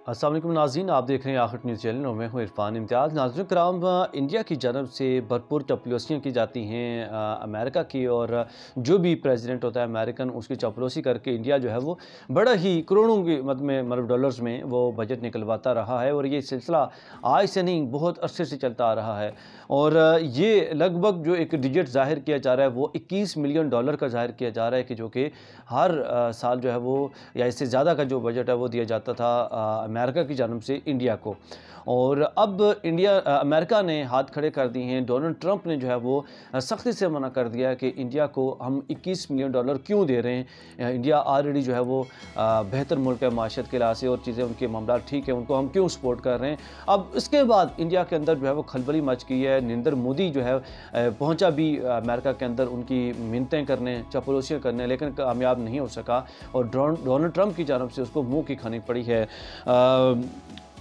अस्सलाम वालेकुम नाज़रीन, आप देख रहे हैं आखिर न्यूज़ चैनल और मैं हूँ इरफान इम्तियाज़। नाज़रीन कराम, इंडिया की जानब से भरपूर चपलूसियाँ की जाती हैं अमेरिका की, और जो भी प्रेसिडेंट होता है अमेरिकन उसकी चपलूसी करके इंडिया जो है वो बड़ा ही करोड़ों की मद में मतलब डॉलर्स में वो बजट निकलवाता रहा है। और ये सिलसिला आज से नहीं बहुत अरसे से चलता आ रहा है। और ये लगभग जो एक डिजिट ज़ाहिर किया जा रहा है वो 21 मिलियन डॉलर का ज़ाहिर किया जा रहा है कि जो कि हर साल जो है वो या इससे ज़्यादा का जो बजट है वो दिया जाता था अमेरिका की जानब से इंडिया को। और अब अमेरिका ने हाथ खड़े कर दिए हैं। डोनाल्ड ट्रंप ने जो है वो सख्ती से मना कर दिया है कि इंडिया को हम 21 मिलियन डॉलर क्यों दे रहे हैं। इंडिया ऑलरेडी जो है वो बेहतर मुल्क है माशत के लिहाज से, और चीज़ें उनके मामला ठीक है, उनको हम क्यों सपोर्ट कर रहे हैं। अब इसके बाद इंडिया के अंदर जो है वो खलबली मच गई है। नरेंद्र मोदी जो है पहुंचा भी अमेरिका के अंदर उनकी मिन्नतें करने, चपलूसियाँ करने, लेकिन कामयाब नहीं हो सका और डोनाल्ड ट्रंप की जानब से उसको मुँह की खानी पड़ी है।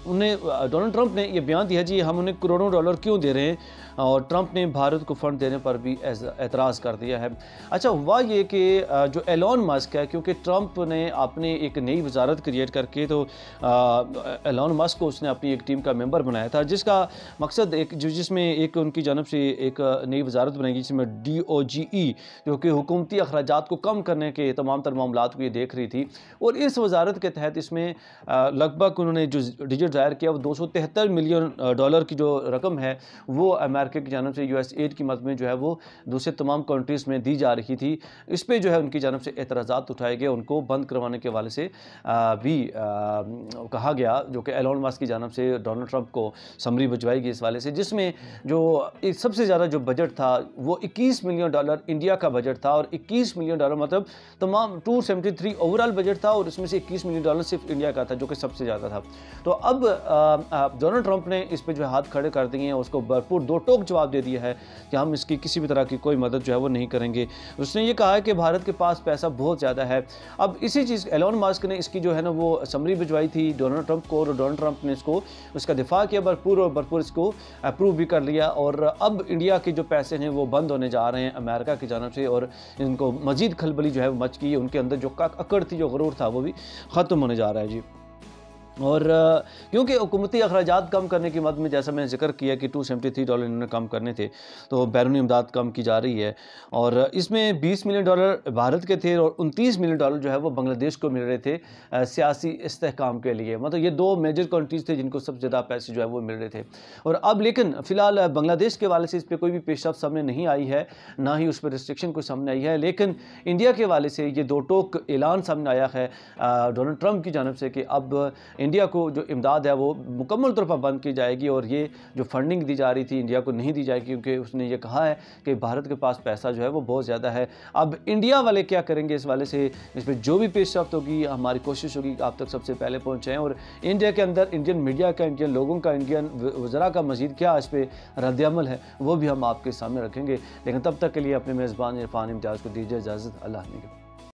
डोनाल्ड ट्रंप ने यह बयान दिया जी हम उन्हें करोड़ों डॉलर क्यों दे रहे हैं, और ट्रंप ने भारत को फ़ंड देने पर भी एतराज़ कर दिया है। अच्छा हुआ ये कि जो एलोन मस्क है, क्योंकि ट्रंप ने अपने एक नई वजारत क्रिएट करके तो एलोन मस्क को उसने अपनी एक टीम का मेंबर बनाया था, जिसका मकसद जिसमें एक उनकी जानब से एक नई वजारत बनाई जिसमें DOGE जो कि हुकूमती अखराजात को कम करने के तमाम तर मामलात को ये देख रही थी। और इस वजारत के तहत इसमें लगभग उन्होंने जो डिजिट ज़ाहिर किया वो 273 मिलियन डॉलर की जो रकम है वो अमेरिका की जानब से US एड की मद में जो है वो दूसरे तमाम कंट्रीज़ में दी जा रही थी। इस पर जो है उनकी जानब से एतराज़ात उठाए गए, उनको बंद करवाने के हवाले से भी कहा गया, जो कि एलोन मस्क की जानब से डोनाल्ड ट्रंप को समरी भिजवाई गई इस वाले से, जिसमें जो सबसे ज़्यादा जो बजट था वो 21 मिलियन डॉलर इंडिया का बजट था। और 21 मिलियन डॉलर मतलब तमाम 273 ओवरऑल बजट था, और इसमें से 21 मिलियन डॉलर सिर्फ इंडिया का था जो कि सबसे ज़्यादा था। तो अब डोनाल्ड ट्रंप ने इस पर जो हाथ खड़े कर दिए हैं, उसको भरपूर दो टोक जवाब दे दिया है कि हम इसकी किसी भी तरह की कोई मदद जो है वो नहीं करेंगे। उसने ये कहा है कि भारत के पास पैसा बहुत ज़्यादा है। अब इसी चीज़ एलोन मस्क ने इसकी जो है ना वो समरी भिजवाई थी डोनाल्ड ट्रंप को, और डोनाल्ड ट्रंप ने इसको उसका दिफा किया भरपूर, और भरपूर इसको अप्रूव भी कर लिया। और अब इंडिया के जो पैसे हैं वो बंद होने जा रहे हैं अमेरिका की जानब से, और इनको मजीद खलबली जो है वो मच गई है। उनके अंदर जो अकड़ थी, जो गुरूर था, वो भी ख़त्म होने जा रहा है जी। और क्योंकि हुकूमती अखराजात कम करने की मद में जैसा मैंने जिक्र किया कि 273 डॉलर इन्होंने कम करने थे, तो बैरूनी इमदाद कम की जा रही है। और इसमें 20 मिलियन डॉलर भारत के थे और 29 मिलियन डॉलर जो है वो बांग्लादेश को मिल रहे थे सियासी इस्तेहकाम के लिए। मतलब ये दो मेजर कंट्रीज़ थे जिनको सबसे ज़्यादा पैसे जो है वो मिल रहे थे। और अब लेकिन फ़िलहाल बांग्लादेश के वाले से इस पर कोई भी पेशरफ्त सामने नहीं आई है, ना ही उस पर रिस्ट्रिक्शन कोई सामने आई है। लेकिन इंडिया के वाले से ये दो टोक ऐलान सामने आया है डोनाल्ड ट्रंप की जानब से कि अब इंडिया को जो इमदाद है वो मुकम्मल तौर पर बंद की जाएगी, और ये जो फंडिंग दी जा रही थी इंडिया को नहीं दी जाएगी, क्योंकि उसने ये कहा है कि भारत के पास पैसा जो है वो बहुत ज़्यादा है। अब इंडिया वाले क्या करेंगे इस वाले से, इस पर जो भी पेशरफ्त होगी हमारी कोशिश होगी कि आप तक सबसे पहले पहुँचाएँ। और इंडिया के अंदर इंडियन मीडिया का, इंडियन लोगों का, इंडियन वज़रा का मज़ीद क्या इस पर रद्द-ए-अमल है वो भी हम आपके सामने रखेंगे। लेकिन तब तक के लिए अपने मेज़बान इरफान इम्तियाज़ को दीजिए इजाज़त। अल्लाह हाफ़िज़।